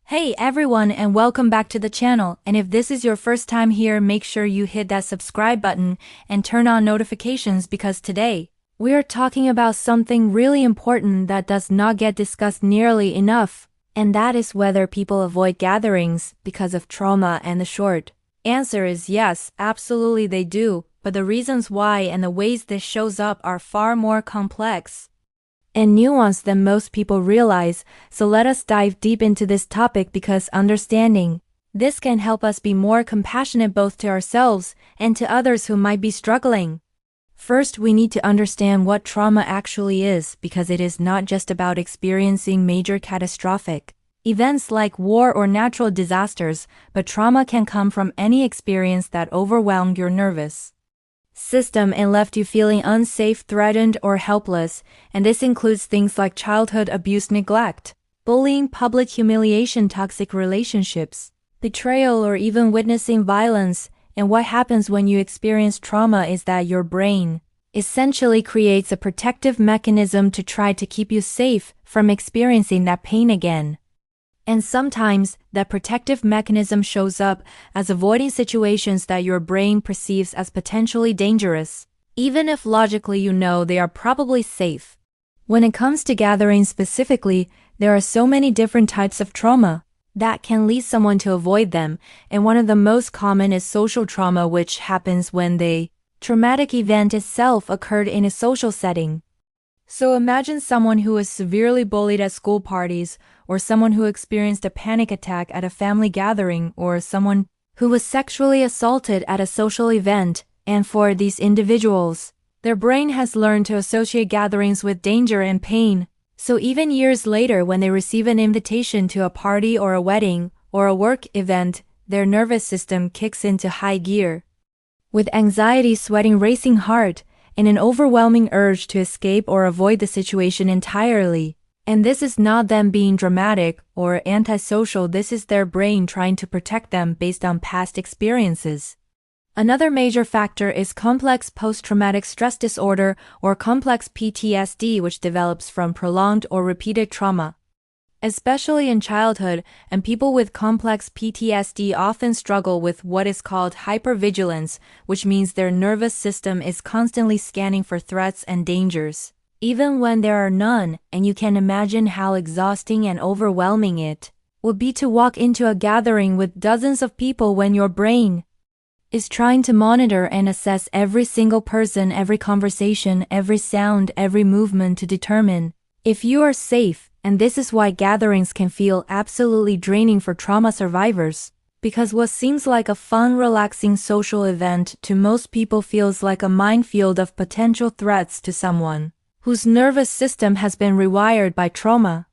Hey everyone, and welcome back to the channel, and if this is your first time here, make sure you hit that subscribe button and turn on notifications because today, we are talking about something really important that does not get discussed nearly enough, and that is whether people avoid gatherings because of trauma. And the short answer is yes, absolutely they do, but the reasons why and the ways this shows up are far more complex and nuanced than most people realize, so let us dive deep into this topic because understanding this can help us be more compassionate both to ourselves and to others who might be struggling. First, we need to understand what trauma actually is because it is not just about experiencing major catastrophic events like war or natural disasters, but trauma can come from any experience that overwhelmed your nervous system and left you feeling unsafe, threatened, or helpless, and this includes things like childhood abuse, neglect, bullying, public humiliation, toxic relationships, betrayal, or even witnessing violence. And what happens when you experience trauma is that your brain essentially creates a protective mechanism to try to keep you safe from experiencing that pain again. And sometimes, that protective mechanism shows up as avoiding situations that your brain perceives as potentially dangerous, even if logically you know they are probably safe. When it comes to gatherings specifically, there are so many different types of trauma that can lead someone to avoid them, and one of the most common is social trauma, which happens when the traumatic event itself occurred in a social setting. So imagine someone who was severely bullied at school parties, or someone who experienced a panic attack at a family gathering, or someone who was sexually assaulted at a social event, and for these individuals, their brain has learned to associate gatherings with danger and pain. So even years later, when they receive an invitation to a party or a wedding or a work event, their nervous system kicks into high gear, with anxiety, sweating, racing heart, and an overwhelming urge to escape or avoid the situation entirely. And this is not them being dramatic or antisocial, this is their brain trying to protect them based on past experiences. Another major factor is complex post-traumatic stress disorder or complex PTSD, which develops from prolonged or repeated trauma, especially in childhood, and people with complex PTSD often struggle with what is called hypervigilance, which means their nervous system is constantly scanning for threats and dangers, even when there are none, and you can imagine how exhausting and overwhelming it would be to walk into a gathering with dozens of people when your brain is trying to monitor and assess every single person, every conversation, every sound, every movement to determine if you are safe. And this is why gatherings can feel absolutely draining for trauma survivors, because what seems like a fun, relaxing social event to most people feels like a minefield of potential threats to someone whose nervous system has been rewired by trauma.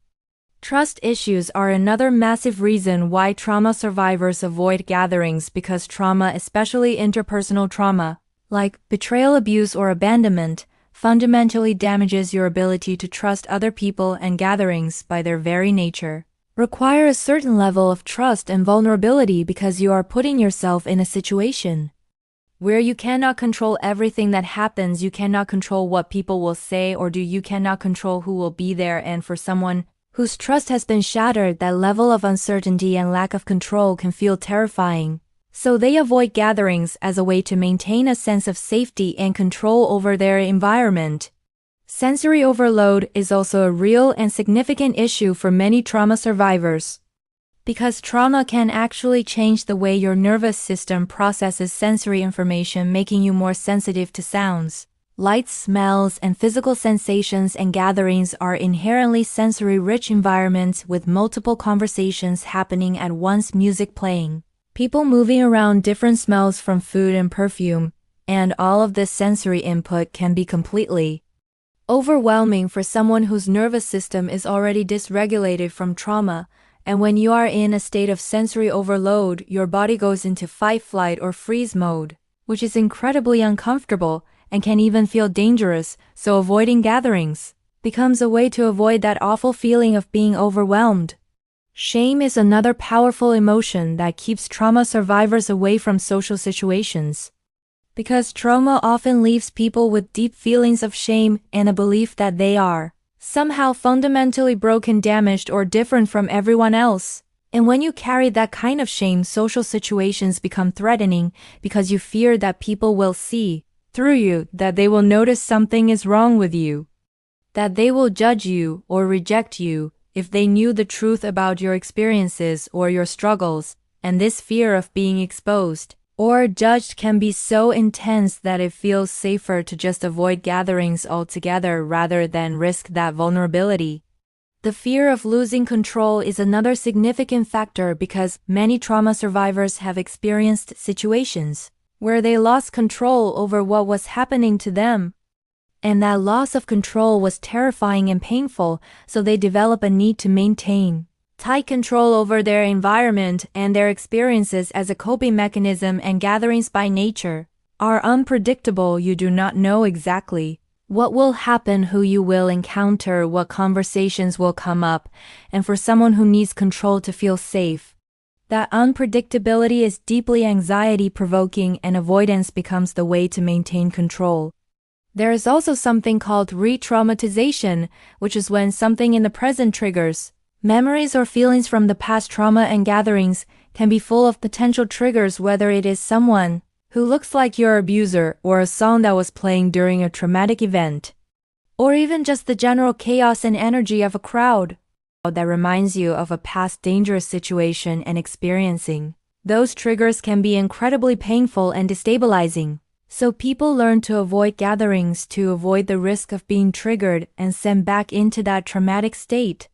Trust issues are another massive reason why trauma survivors avoid gatherings, because trauma, especially interpersonal trauma, like betrayal, abuse, or abandonment, fundamentally damages your ability to trust other people, and gatherings, by their very nature, require a certain level of trust and vulnerability because you are putting yourself in a situation where you cannot control everything that happens, you cannot control what people will say or do, you cannot control who will be there, and for someone whose trust has been shattered, that level of uncertainty and lack of control can feel terrifying. So they avoid gatherings as a way to maintain a sense of safety and control over their environment. Sensory overload is also a real and significant issue for many trauma survivors, because trauma can actually change the way your nervous system processes sensory information, making you more sensitive to sounds, lights, smells, and physical sensations. And gatherings are inherently sensory-rich environments with multiple conversations happening at once, music playing, people moving around, different smells from food and perfume, and all of this sensory input can be completely overwhelming for someone whose nervous system is already dysregulated from trauma. And when you are in a state of sensory overload, your body goes into fight, flight, or freeze mode, which is incredibly uncomfortable and can even feel dangerous, so avoiding gatherings becomes a way to avoid that awful feeling of being overwhelmed. Shame is another powerful emotion that keeps trauma survivors away from social situations, because trauma often leaves people with deep feelings of shame and a belief that they are somehow fundamentally broken, damaged, or different from everyone else. And when you carry that kind of shame, social situations become threatening because you fear that people will see through you, that they will notice something is wrong with you, that they will judge you or reject you if they knew the truth about your experiences or your struggles. And this fear of being exposed or judged can be so intense that it feels safer to just avoid gatherings altogether rather than risk that vulnerability. The fear of losing control is another significant factor because many trauma survivors have experienced situations where they lost control over what was happening to them. And that loss of control was terrifying and painful, so they develop a need to maintain tight control over their environment and their experiences as a coping mechanism. And gatherings by nature are unpredictable. You do not know exactly what will happen, who you will encounter, what conversations will come up, and for someone who needs control to feel safe, that unpredictability is deeply anxiety-provoking, and avoidance becomes the way to maintain control. There is also something called re-traumatization, which is when something in the present triggers memories or feelings from the past. Trauma and gatherings can be full of potential triggers, whether it is someone who looks like your abuser, or a song that was playing during a traumatic event, or even just the general chaos and energy of a crowd that reminds you of a past dangerous situation. And experiencing those triggers can be incredibly painful and destabilizing. So people learn to avoid gatherings to avoid the risk of being triggered and sent back into that traumatic state.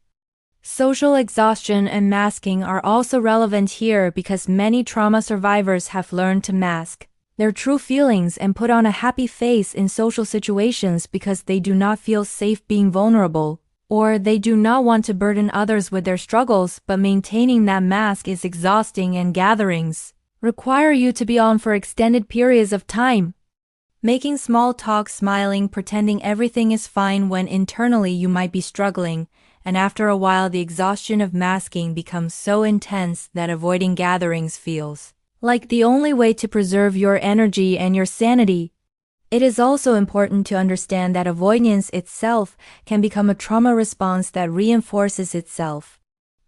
Social exhaustion and masking are also relevant here because many trauma survivors have learned to mask their true feelings and put on a happy face in social situations because they do not feel safe being vulnerable, or they do not want to burden others with their struggles. But maintaining that mask is exhausting, and gatherings require you to be on for extended periods of time, making small talk, smiling, pretending everything is fine when internally you might be struggling. And after a while, the exhaustion of masking becomes so intense that avoiding gatherings feels like the only way to preserve your energy and your sanity. It is also important to understand that avoidance itself can become a trauma response that reinforces itself.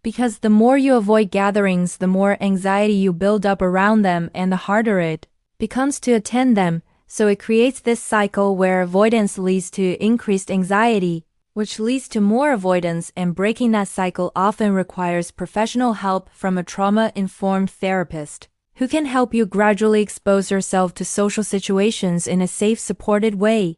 Because the more you avoid gatherings, the more anxiety you build up around them and the harder it becomes to attend them. So it creates this cycle where avoidance leads to increased anxiety, which leads to more avoidance, and breaking that cycle often requires professional help from a trauma-informed therapist who can help you gradually expose yourself to social situations in a safe, supported way.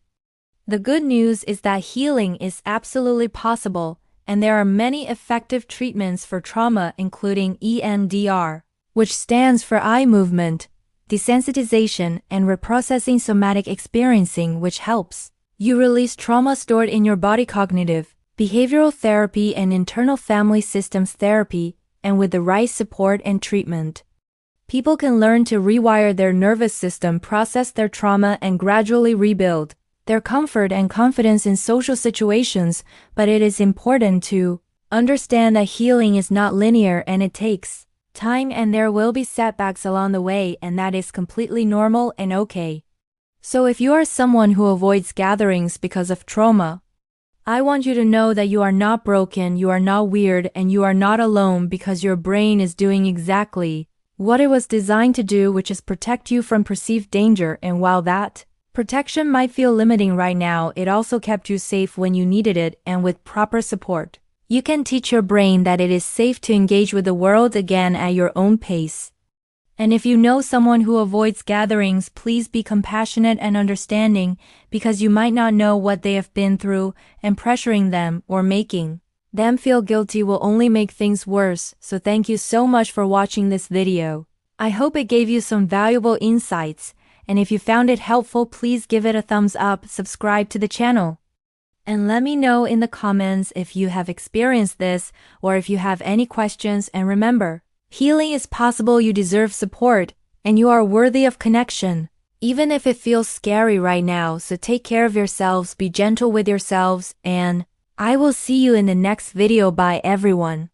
The good news is that healing is absolutely possible, and there are many effective treatments for trauma, including EMDR, which stands for eye movement desensitization, and reprocessing somatic experiencing, which helps you release trauma stored in your body. Cognitive behavioral therapy and internal family systems therapy, and with the right support and treatment, people can learn to rewire their nervous system, process their trauma, and gradually rebuild their comfort and confidence in social situations. But it is important to understand that healing is not linear and it takes time, and there will be setbacks along the way, and that is completely normal and okay. So if you are someone who avoids gatherings because of trauma, I want you to know that you are not broken, you are not weird, and you are not alone, because your brain is doing exactly what it was designed to do, which is protect you from perceived danger. And while that protection might feel limiting right now, it also kept you safe when you needed it, and with proper support, you can teach your brain that it is safe to engage with the world again at your own pace. And if you know someone who avoids gatherings, please be compassionate and understanding, because you might not know what they have been through, and pressuring them or making them feel guilty will only make things worse. So thank you so much for watching this video. I hope it gave you some valuable insights, and if you found it helpful, please give it a thumbs up, subscribe to the channel, and let me know in the comments if you have experienced this or if you have any questions. And remember, healing is possible, you deserve support, and you are worthy of connection, even if it feels scary right now. So take care of yourselves, be gentle with yourselves, and I will see you in the next video. Bye everyone.